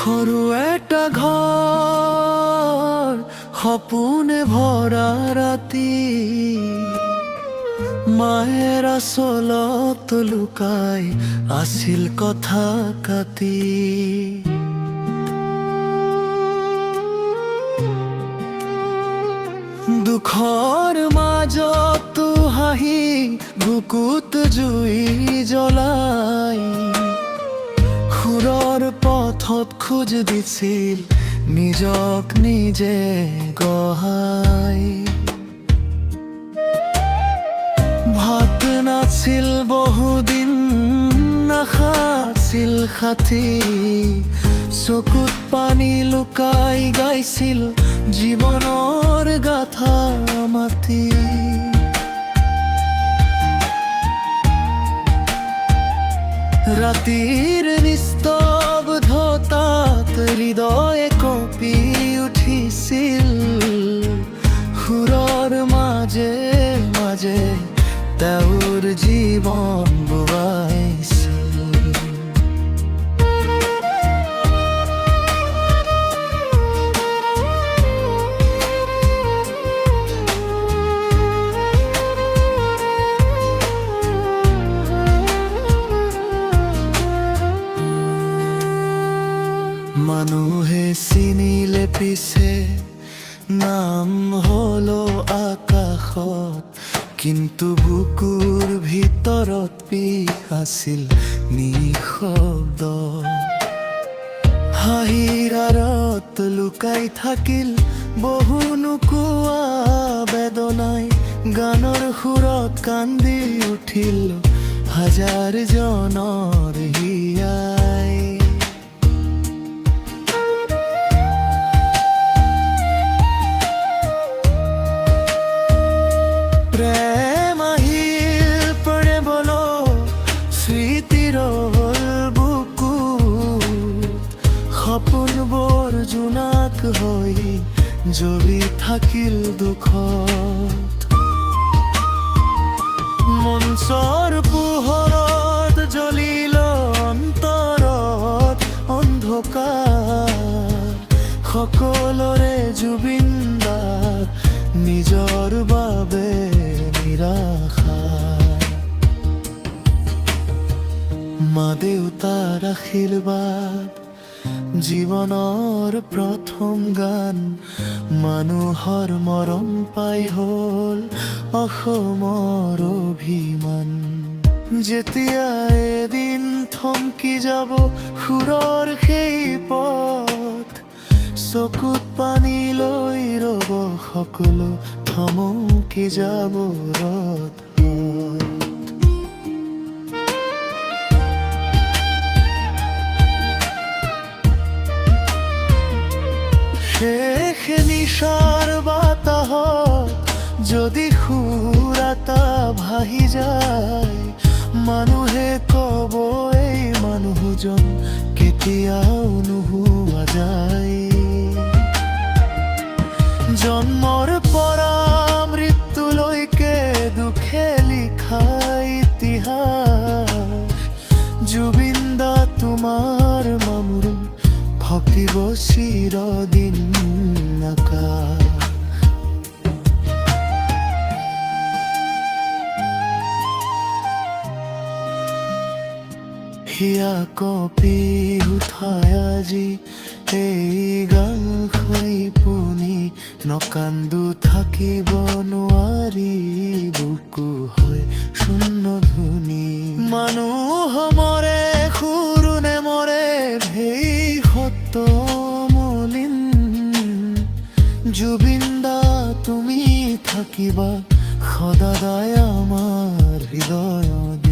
সৰু এটা ঘৰ সপোনে ভৰা ৰাতি, মায়েৰ আঁচলত লুকাই আছিল কথা কাটি। দুখৰ মাজতো হাঁহি বুকুত জুই জ্বলাই, সুৰৰ পথত খোজ দিছিল নিজক নিজে গহাই। ভাত নাছিল বহুদিন, নাখাছিল সাথী, চকুত পানী লুকাই গাইছিল জীৱনৰ গাথা মাতি। ৰাতিৰ নিস্তব্ধতাত হৃদয়ে কঁপি উঠিছিল, সুৰৰ মাজে মাজে তেওঁৰ জীৱন বোৱাইছিল। মানুহে চিনিলে পিছে নাম হলো আকাশত, কিন্তু বুকুৰ ভিতৰত পিছ আছিল নিঃশব্দ। হাঁহিৰ আঁৰত লুকাই থাকিল বহু নোকোৱা বেদনাই, গানৰ সুৰত কান্দি উঠিল হাজাৰ জনৰ হিয়াই। প্ৰেম আহিল প্ৰেমলো স্মৃতিৰ বুকু, সপোনবোৰ জোনাক হৈ জ্বলি থাকিল দুখত। মঞ্চৰ পোহৰত জ্বলিল অন্তৰত অন্ধকাৰ, সকলোৰে জুবিন দাক নিজৰ বাবে নিৰাশা। মা দেউতাৰ আশীৰ্বাদ জীৱনৰ প্ৰথম গান, মানুহৰ মৰম পাই হ'ল অসমৰ অভিমান। যেতিয়া এদিন থমকি যাব সুৰৰ সেই পথ, চকুত পানী লৈ ৰ'ব সকলো থমকি যাব ৰথ। শেষ নিশাৰ বাতাহত যদি সুৰ এটা ভাহি যায়, মানুহে ক'ব এই মানুহজন কেতিয়াও নোহোৱা যায়। জন্মৰ পৰা মৃত্যুলৈকে দুখে লিখা ইতিহাস, জুবিন দা তোমাৰ মামুৰ থাকিব চিৰদিন আকাশ। হিয়া কপি উঠাই আজি এই গান খাই পুনি, নকান্দো থাকিব নোৱাৰি বুকু হয় শূন্য ধুনি। মানুহ মৰে সুৰো নেমৰে ভেই সত্য মলিন, জুবিন দা তুমি থাকিবা সদায় আমাৰ হৃদয়ত।